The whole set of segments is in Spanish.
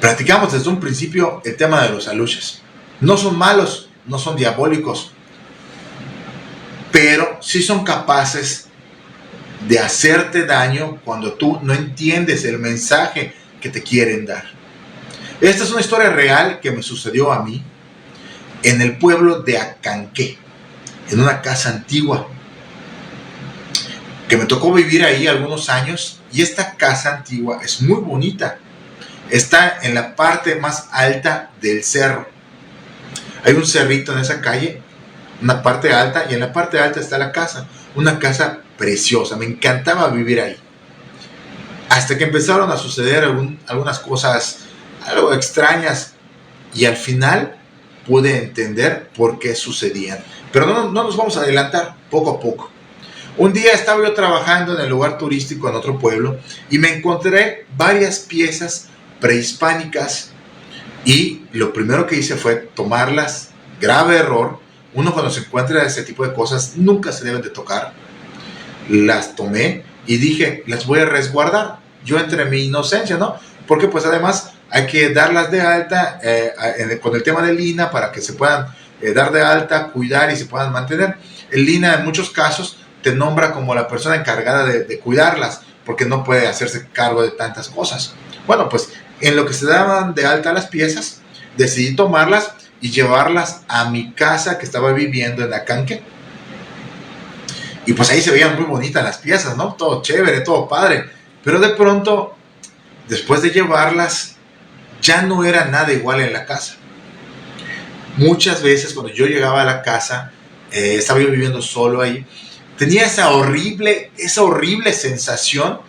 Platicamos desde un principio el tema de los aluches. No son malos, no son diabólicos, pero sí son capaces de hacerte daño cuando tú no entiendes el mensaje que te quieren dar. Esta es una historia real que me sucedió a mí en el pueblo de Acanqué, en una casa antigua, que me tocó vivir ahí algunos años. Y esta casa antigua es muy bonita. Está en la parte más alta del cerro. Hay un cerrito en esa calle, una parte alta, y en la parte alta está la casa. Una casa preciosa, me encantaba vivir ahí. Hasta que empezaron a suceder algunas cosas algo extrañas, y al final pude entender por qué sucedían. Pero no nos vamos a adelantar, poco a poco. Un día estaba yo trabajando en el lugar turístico en otro pueblo y me encontré varias piezas prehispánicas, y lo primero que hice fue tomarlas. Grave error. Uno, cuando se encuentra ese tipo de cosas, nunca se deben de tocar. Las tomé y dije, las voy a resguardar. Yo, entre mi inocencia, ¿no? Porque pues además hay que darlas de alta con el tema del INAH para que se puedan dar de alta, cuidar y se puedan mantener. El INAH en muchos casos te nombra como la persona encargada de cuidarlas, porque no puede hacerse cargo de tantas cosas. Bueno, pues en lo que se daban de alta las piezas, decidí tomarlas y llevarlas a mi casa que estaba viviendo en Acanqué. Y pues ahí se veían muy bonitas las piezas, ¿no? Todo chévere, todo padre. Pero de pronto, después de llevarlas, ya no era nada igual en la casa. Muchas veces cuando yo llegaba a la casa, estaba yo viviendo solo ahí, tenía esa horrible sensación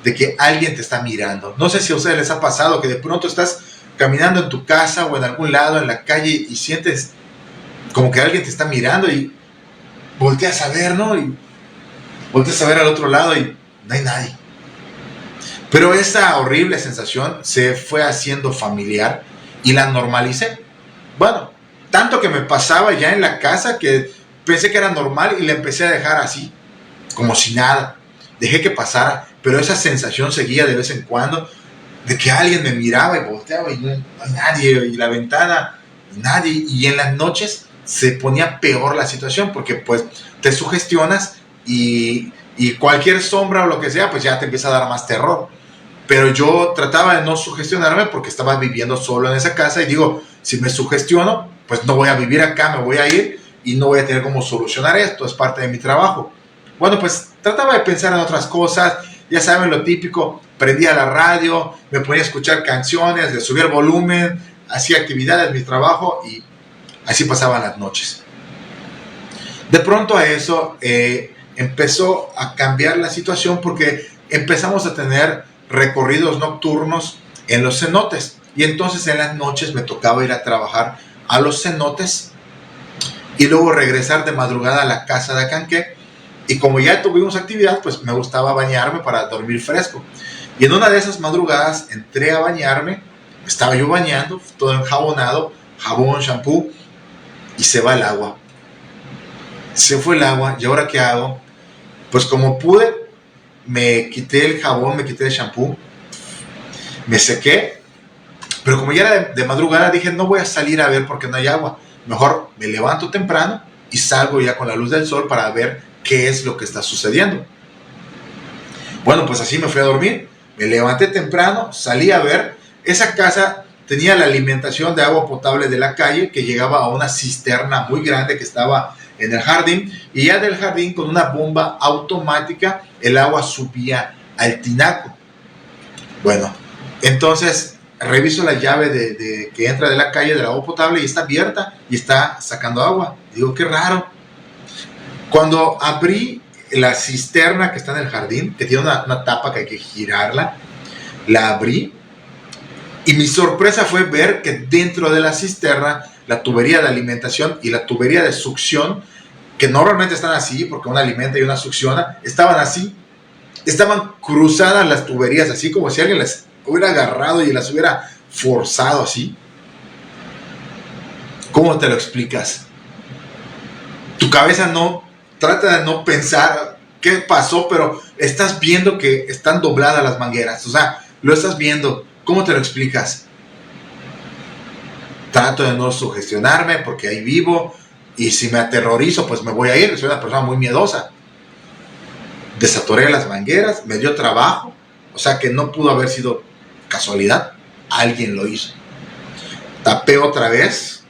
de que alguien te está mirando. No sé si a ustedes les ha pasado que de pronto estás caminando en tu casa o en algún lado en la calle y sientes como que alguien te está mirando, y volteas a ver, ¿no? Y volteas a ver al otro lado y no hay nadie. Pero esa horrible sensación se fue haciendo familiar y la normalicé. Bueno, tanto que me pasaba ya en la casa que pensé que era normal y la empecé a dejar así, como si nada. Dejé que pasara, pero esa sensación seguía de vez en cuando, de que alguien me miraba y volteaba y no hay nadie, y la ventana, nadie. Y en las noches se ponía peor la situación, porque pues te sugestionas y cualquier sombra o lo que sea, pues ya te empieza a dar más terror. Pero yo trataba de no sugestionarme porque estaba viviendo solo en esa casa, y digo, si me sugestiono, pues no voy a vivir acá, me voy a ir y no voy a tener cómo solucionar esto, es parte de mi trabajo. Bueno, pues trataba de pensar en otras cosas, ya saben lo típico, prendía la radio, me ponía a escuchar canciones, le subía el volumen, hacía actividades de mi trabajo y así pasaban las noches. De pronto a eso empezó a cambiar la situación, porque empezamos a tener recorridos nocturnos en los cenotes, y entonces en las noches me tocaba ir a trabajar a los cenotes y luego regresar de madrugada a la casa de Acanqué. Y como ya tuvimos actividad, pues me gustaba bañarme para dormir fresco. Y en una de esas madrugadas entré a bañarme, estaba yo bañando, todo enjabonado, jabón, shampoo, y se va el agua. Se fue el agua, ¿y ahora qué hago? Pues como pude, me quité el jabón, me quité el shampoo, me sequé, pero como ya era de madrugada, dije, no voy a salir a ver porque no hay agua. Mejor me levanto temprano y salgo ya con la luz del sol para ver qué es lo que está sucediendo. Bueno, pues así me fui a dormir, me levanté temprano, salí a ver. Esa casa tenía la alimentación de agua potable de la calle, que llegaba a una cisterna muy grande que estaba en el jardín, y ya del jardín, con una bomba automática, el agua subía al tinaco. Bueno, entonces reviso la llave que entra de la calle del agua potable y está abierta y está sacando agua. Digo, qué raro. Cuando abrí la cisterna que está en el jardín, que tiene una tapa que hay que girarla, la abrí, y mi sorpresa fue ver que dentro de la cisterna, la tubería de alimentación y la tubería de succión, que normalmente están así, porque una alimenta y una succiona, estaban así. Estaban cruzadas las tuberías, así como si alguien las hubiera agarrado y las hubiera forzado así. ¿Cómo te lo explicas? Tu cabeza no trata de no pensar qué pasó, pero estás viendo que están dobladas las mangueras. O sea, lo estás viendo. ¿Cómo te lo explicas? trato de no sugestionarme porque ahí vivo y si me aterrorizo pues me voy a ir, soy una persona muy miedosa. Desatoré las mangueras, me dio trabajo, o sea que no pudo haber sido casualidad, alguien lo hizo. Tapé otra vez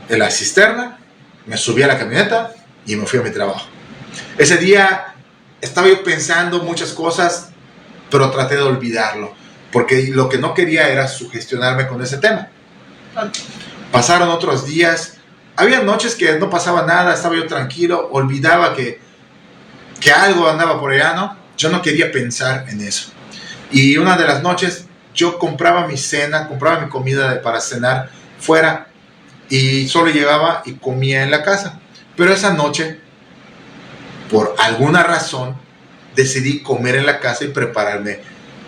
en la cisterna, me subí a la camioneta y me fui a mi trabajo. Ese día estaba yo pensando muchas cosas, pero traté de olvidarlo, porque lo que no quería era sugestionarme con ese tema. Pasaron otros días, había noches que no pasaba nada, estaba yo tranquilo, olvidaba que algo andaba por allá, ¿no? Yo no quería pensar en eso. Y una de las noches yo compraba mi cena, compraba mi comida para cenar fuera y solo llegaba y comía en la casa. Pero esa noche, por alguna razón, decidí comer en la casa y prepararme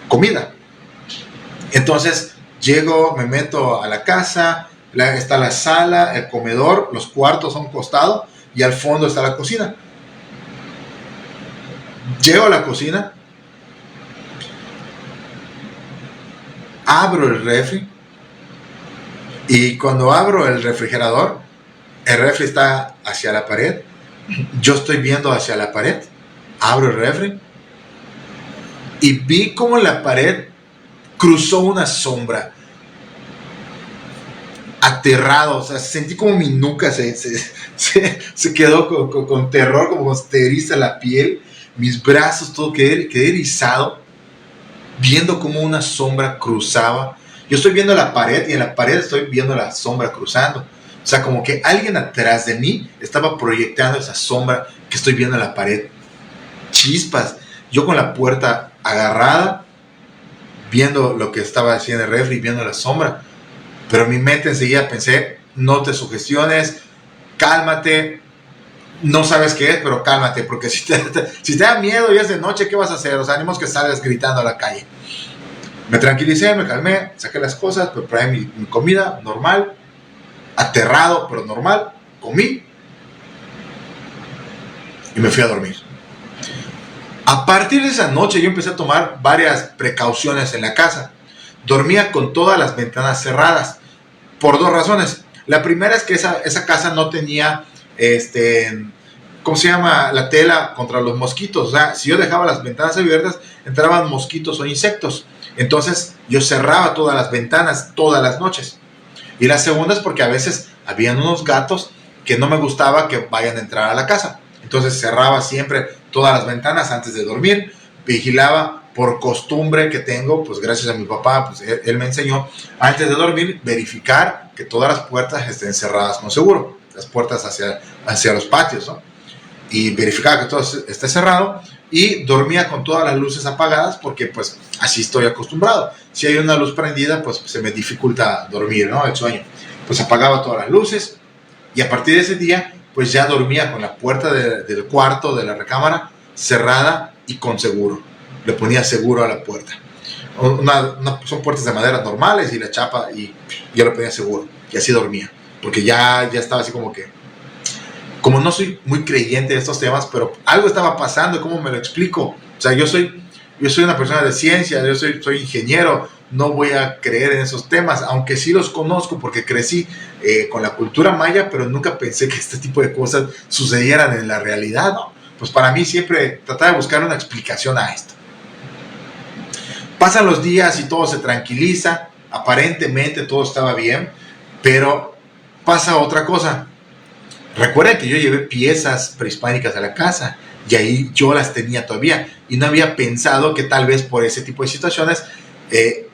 comida. Entonces llego, me meto a la casa, está la sala, el comedor, los cuartos a un costado y al fondo está la cocina. Llego a la cocina, abro el refri y cuando abro el refrigerador, el refri está hacia la pared, yo estoy viendo hacia la pared, abro el refri y vi como en la pared cruzó una sombra. Aterrado, o sea, sentí como mi nuca se quedó con terror, como se te eriza la piel, mis brazos, todo quedé erizado, viendo como una sombra cruzaba. Yo estoy viendo la pared y en la pared estoy viendo la sombra cruzando. O sea, como que alguien atrás de mí estaba proyectando esa sombra que estoy viendo en la pared. Chispas, yo con la puerta agarrada, viendo lo que estaba haciendo el refri, viendo la sombra. Pero en mi mente enseguida pensé, no te sugestiones, cálmate, no sabes qué es, pero cálmate, porque si te da miedo y es de noche, ¿qué vas a hacer? O sea, ánimos que salgas gritando a la calle. Me tranquilicé, me calmé, saqué las cosas, preparé mi comida normal, aterrado, pero normal, comí y me fui a dormir. A partir de esa noche yo empecé a tomar varias precauciones en la casa. Dormía con todas las ventanas cerradas, por dos razones. La primera es que esa casa no tenía, ¿cómo se llama? La tela contra los mosquitos. O sea, si yo dejaba las ventanas abiertas, entraban mosquitos o insectos. Entonces yo cerraba todas las ventanas todas las noches. Y la segunda es porque a veces habían unos gatos que no me gustaba que vayan a entrar a la casa. Entonces cerraba siempre todas las ventanas antes de dormir, vigilaba. Por costumbre que tengo, pues gracias a mi papá, pues él me enseñó, antes de dormir, verificar que todas las puertas estén cerradas con seguro, las puertas hacia los patios, ¿no? Y verificar que todo esté cerrado, y dormía con todas las luces apagadas, porque pues así estoy acostumbrado. Si hay una luz prendida, pues se me dificulta dormir, ¿no? El sueño. Pues apagaba todas las luces, y a partir de ese día, pues ya dormía con la puerta del cuarto, de la recámara, cerrada y con seguro. Le ponía seguro a la puerta. Son puertas de madera normales y la chapa, y yo le ponía seguro. Y así dormía. Porque ya estaba así como no soy muy creyente de estos temas, pero algo estaba pasando. ¿Cómo me lo explico? O sea, yo soy una persona de ciencia, yo soy ingeniero. No voy a creer en esos temas, aunque sí los conozco porque crecí con la cultura maya, pero nunca pensé que este tipo de cosas sucedieran en la realidad, ¿no? Pues para mí siempre trataba de buscar una explicación a esto. Pasan los días y todo se tranquiliza, aparentemente todo estaba bien, pero pasa otra cosa. Recuerden que yo llevé piezas prehispánicas a la casa y ahí yo las tenía todavía y no había pensado que tal vez por ese tipo de situaciones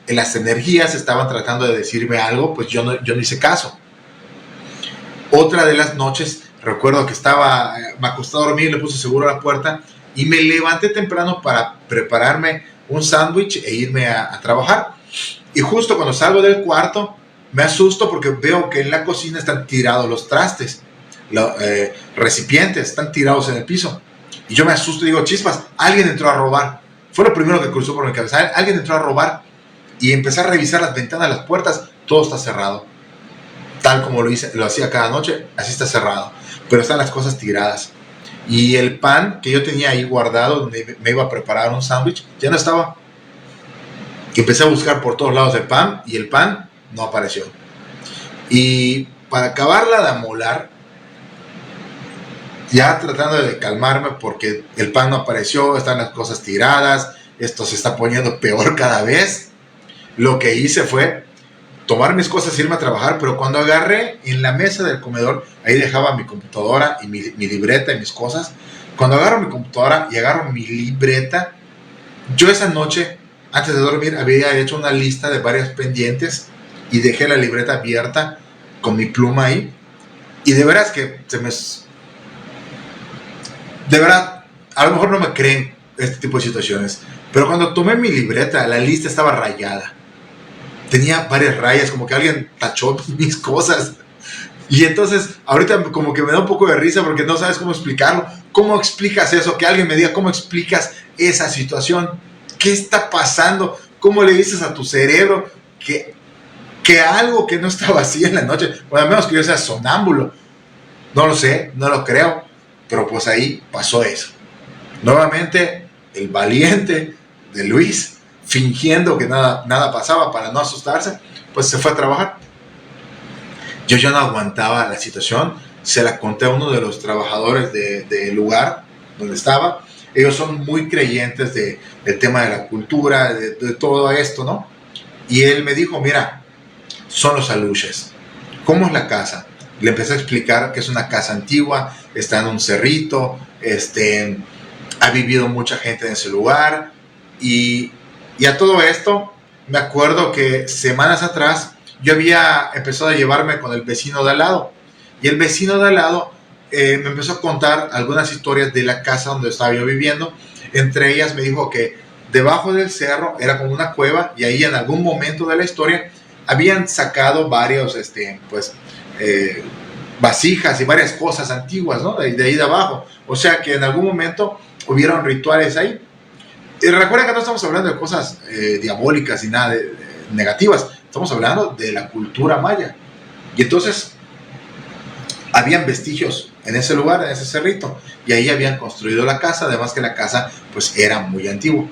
las energías estaban tratando de decirme algo, pues yo no hice caso. Otra de las noches, recuerdo que me acosté a dormir, le puse seguro a la puerta y me levanté temprano para prepararme un sándwich e irme a trabajar. Y justo cuando salgo del cuarto, me asusto porque veo que en la cocina están tirados los trastes, los recipientes están tirados en el piso. Y yo me asusto y digo, chispas, alguien entró a robar. Fue lo primero que cruzó por mi cabeza. Alguien entró a robar. Y empecé a revisar las ventanas, las puertas, todo está cerrado. Tal como lo hacía cada noche, así está cerrado. Pero están las cosas tiradas. Y el pan que yo tenía ahí guardado, donde me iba a preparar un sándwich, ya no estaba. Y empecé a buscar por todos lados el pan y el pan no apareció. Y para acabarla de amolar, ya tratando de calmarme porque el pan no apareció, están las cosas tiradas, esto se está poniendo peor cada vez, lo que hice fue tomar mis cosas e irme a trabajar, pero cuando agarré en la mesa del comedor, ahí dejaba mi computadora y mi libreta y mis cosas. Cuando agarro mi computadora y agarro mi libreta, yo esa noche, antes de dormir, había hecho una lista de varios pendientes y dejé la libreta abierta con mi pluma ahí. Y de veras que de verdad, a lo mejor no me creen este tipo de situaciones, pero cuando tomé mi libreta, la lista estaba rayada. Tenía varias rayas, como que alguien tachó mis cosas. Y entonces, ahorita como que me da un poco de risa porque no sabes cómo explicarlo. ¿Cómo explicas eso? Que alguien me diga, ¿cómo explicas esa situación? ¿Qué está pasando? ¿Cómo le dices a tu cerebro que algo que no estaba así en la noche? Bueno, a menos que yo sea sonámbulo. No lo sé, no lo creo. Pero pues ahí pasó eso. Nuevamente, el valiente de Luis, fingiendo que nada pasaba para no asustarse, pues se fue a trabajar. Yo ya no aguantaba la situación, se la conté a uno de los trabajadores del lugar donde estaba. Ellos son muy creyentes del tema de la cultura, de todo esto, ¿no? Y él me dijo, mira, son los aluches. ¿Cómo es la casa? Le empecé a explicar que es una casa antigua, está en un cerrito, ha vivido mucha gente en ese lugar. Y a todo esto, me acuerdo que semanas atrás yo había empezado a llevarme con el vecino de al lado. Y el vecino de al lado me empezó a contar algunas historias de la casa donde estaba yo viviendo. Entre ellas me dijo que debajo del cerro era como una cueva y ahí en algún momento de la historia habían sacado varios, vasijas y varias cosas antiguas, ¿no? De ahí de abajo. O sea que en algún momento hubieron rituales ahí. Y recuerda que no estamos hablando de cosas diabólicas y nada negativas. Estamos hablando de la cultura maya. Y entonces habían vestigios en ese lugar, en ese cerrito. Y ahí habían construido la casa. Además que la casa pues era muy antigua.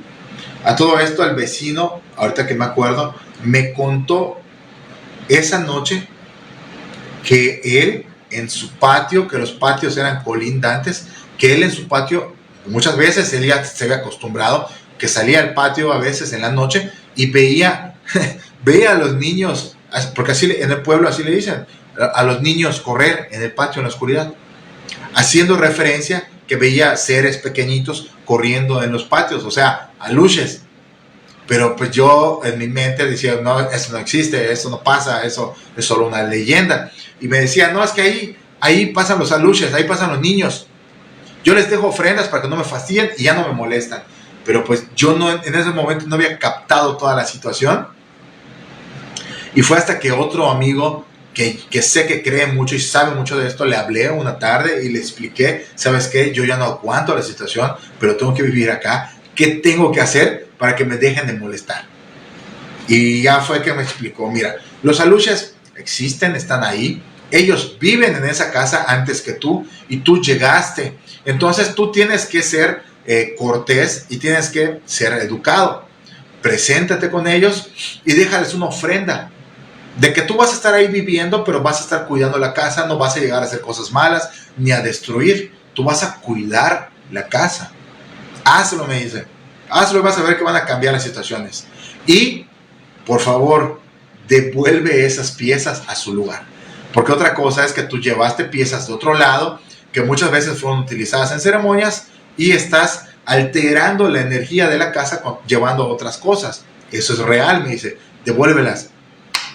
A todo esto el vecino, ahorita que me acuerdo, me contó esa noche que él en su patio, que los patios eran colindantes, que él en su patio, muchas veces él ya se había acostumbrado, que salía al patio a veces en la noche y veía a los niños, porque así en el pueblo así le dicen, a los niños correr en el patio en la oscuridad, haciendo referencia que veía seres pequeñitos corriendo en los patios, o sea, aluches. Pero pues yo en mi mente decía, no, eso no existe, eso no pasa, eso es solo una leyenda. Y me decía, no, es que ahí pasan los aluches, ahí pasan los niños. Yo les dejo ofrendas para que no me fastidien y ya no me molestan. Pero pues yo no, en ese momento no había captado toda la situación. Y fue hasta que otro amigo que sé que cree mucho y sabe mucho de esto, le hablé una tarde y le expliqué, ¿sabes qué? Yo ya no aguanto la situación, pero tengo que vivir acá. ¿Qué tengo que hacer para que me dejen de molestar? Y ya fue que me explicó, mira, los aluches existen, están ahí, ellos viven en esa casa antes que tú y tú llegaste. Entonces tú tienes que ser cortés y tienes que ser educado. Preséntate con ellos y déjales una ofrenda de que tú vas a estar ahí viviendo, pero vas a estar cuidando la casa, no vas a llegar a hacer cosas malas ni a destruir. Tú vas a cuidar la casa. Hazlo, me dice. Hazlo y vas a ver que van a cambiar las situaciones. Y, por favor, devuelve esas piezas a su lugar. Porque otra cosa es que tú llevaste piezas de otro lado que muchas veces fueron utilizadas en ceremonias y estás alterando la energía de la casa llevando otras cosas. Eso es real, me dice. Devuélvelas.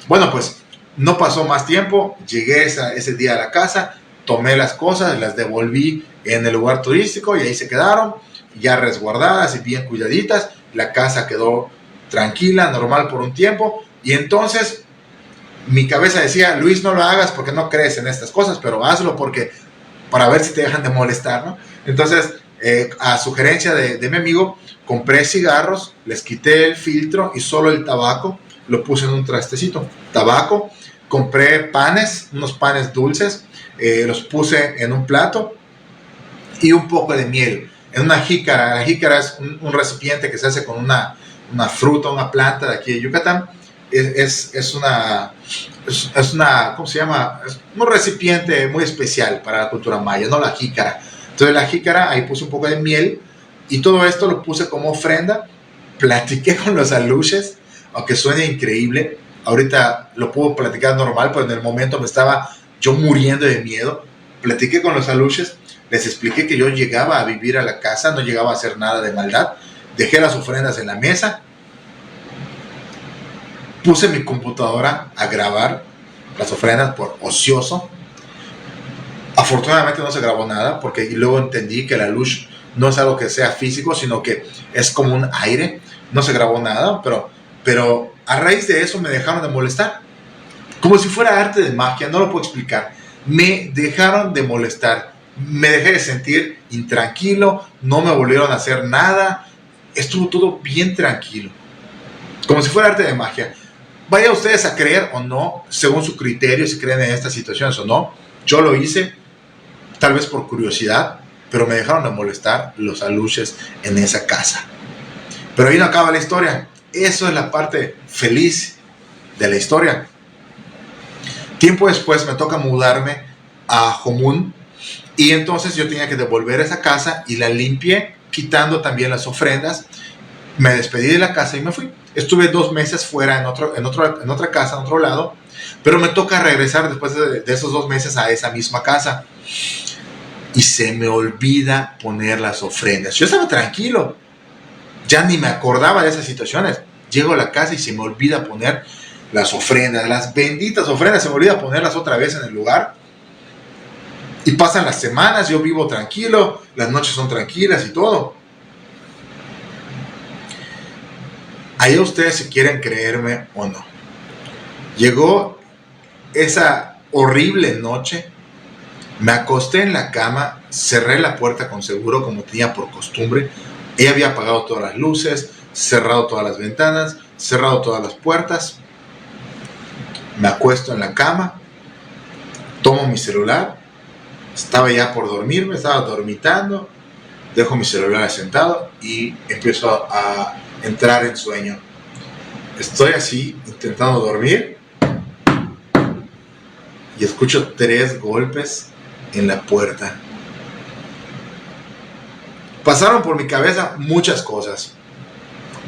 Bueno, pues no pasó más tiempo. Llegué ese día a la casa, tomé las cosas, las devolví en el lugar turístico y ahí se quedaron, ya resguardadas y bien cuidaditas. La casa quedó tranquila, normal por un tiempo. Y entonces mi cabeza decía, Luis, no lo hagas porque no crees en estas cosas, pero hazlo para ver si te dejan de molestar, ¿no? Entonces, a sugerencia de mi amigo, compré cigarros, les quité el filtro y solo el tabaco lo puse en un trastecito. Tabaco, compré panes, unos panes dulces, los puse en un plato y un poco de miel en una jícara. La jícara es un recipiente que se hace con una fruta, una planta de aquí de Yucatán. es una, ¿cómo se llama? Es un recipiente muy especial para la cultura maya, no la jícara. Entonces la jícara, ahí puse un poco de miel y todo esto lo puse como ofrenda. Platiqué con los aluches, aunque suene increíble. Ahorita lo puedo platicar normal, pero en el momento me estaba yo muriendo de miedo. Platiqué con los aluches, les expliqué que yo llegaba a vivir a la casa, no llegaba a hacer nada de maldad. Dejé las ofrendas en la mesa, puse mi computadora a grabar las ofrendas por ocioso. Afortunadamente no se grabó nada, porque luego entendí que la luz no es algo que sea físico, sino que es como un aire. No se grabó nada, pero a raíz de eso me dejaron de molestar. Como si fuera arte de magia, no lo puedo explicar. Me dejaron de molestar, me dejé de sentir intranquilo, no me volvieron a hacer nada. Estuvo todo bien tranquilo, como si fuera arte de magia. Vaya ustedes a creer o no, según su criterio, si creen en estas situaciones o no. Yo lo hice, tal vez por curiosidad, pero me dejaron de molestar los aluches en esa casa. Pero ahí no acaba la historia. Eso es la parte feliz de la historia. Tiempo después me toca mudarme a Jomún y entonces yo tenía que devolver esa casa y la limpié, quitando también las ofrendas. Me despedí de la casa y me fui. Estuve 2 meses fuera en otra casa, en otro lado, pero me toca regresar después de esos 2 meses a esa misma casa. Y se me olvida poner las ofrendas. Yo estaba tranquilo, ya ni me acordaba de esas situaciones. Llego a la casa y se me olvida poner las ofrendas, las benditas ofrendas, se me olvida ponerlas otra vez en el lugar. Y pasan las semanas, yo vivo tranquilo, las noches son tranquilas y todo. Allá ustedes si quieren creerme o no. Llegó esa horrible noche, me acosté en la cama, cerré la puerta con seguro como tenía por costumbre. Ella había apagado todas las luces, cerrado todas las ventanas, cerrado todas las puertas. Me acuesto en la cama, tomo mi celular, estaba ya por dormirme, estaba dormitando, dejo mi celular sentado y empiezo a entrar en sueño. Estoy así intentando dormir y escucho 3 golpes en la puerta. Pasaron por mi cabeza muchas cosas.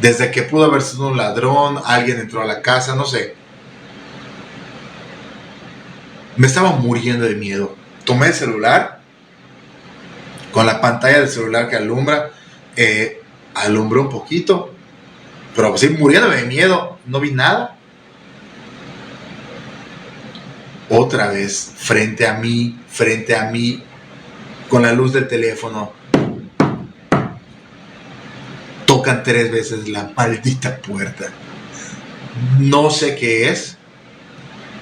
Desde que pudo haber sido un ladrón, alguien entró a la casa, no sé. Me estaba muriendo de miedo. Tomé el celular, con la pantalla del celular que alumbra, alumbró un poquito, pero pues, muriéndome de miedo, no vi nada. Otra vez, frente a mí, con la luz del teléfono, tocan 3 veces la maldita puerta. No sé qué es,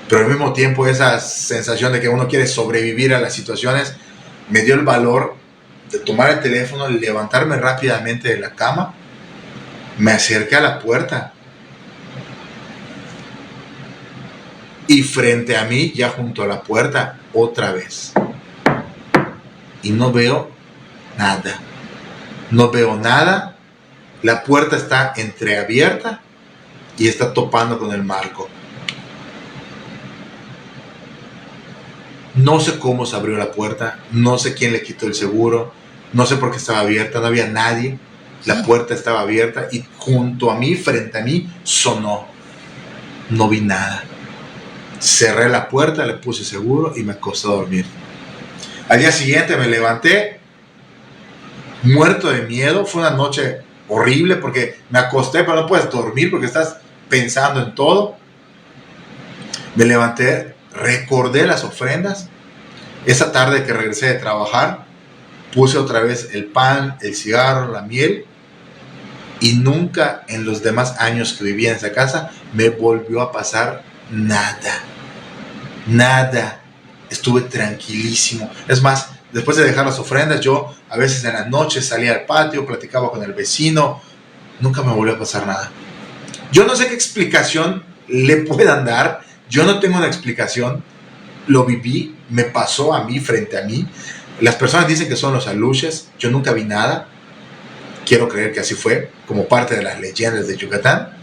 pero al mismo tiempo esa sensación de que uno quiere sobrevivir a las situaciones me dio el valor de tomar el teléfono, levantarme rápidamente de la cama, me acerqué a la puerta y frente a mí, ya junto a la puerta, otra vez. Y no veo nada. No veo nada. La puerta está entreabierta y está topando con el marco. No sé cómo se abrió la puerta, no sé quién le quitó el seguro, no sé por qué estaba abierta, no había nadie. La puerta estaba abierta y junto a mí, frente a mí, sonó. No vi nada. Cerré la puerta, le puse seguro y me acosté a dormir. Al día siguiente me levanté muerto de miedo. Fue una noche horrible porque me acosté, pero no puedes dormir porque estás pensando en todo. Me levanté, recordé las ofrendas. Esa tarde que regresé de trabajar, puse otra vez el pan, el cigarro, la miel. Y nunca en los demás años que vivía en esa casa me volvió a pasar nada. Nada. Estuve tranquilísimo. Es más, después de dejar las ofrendas, yo a veces en la noche salía al patio, platicaba con el vecino. Nunca me volvió a pasar nada. Yo no sé qué explicación le puedan dar. Yo no tengo una explicación. Lo viví, me pasó a mí, frente a mí. Las personas dicen que son los aluches. Yo nunca vi nada. Quiero creer que así fue, como parte de las leyendas de Yucatán.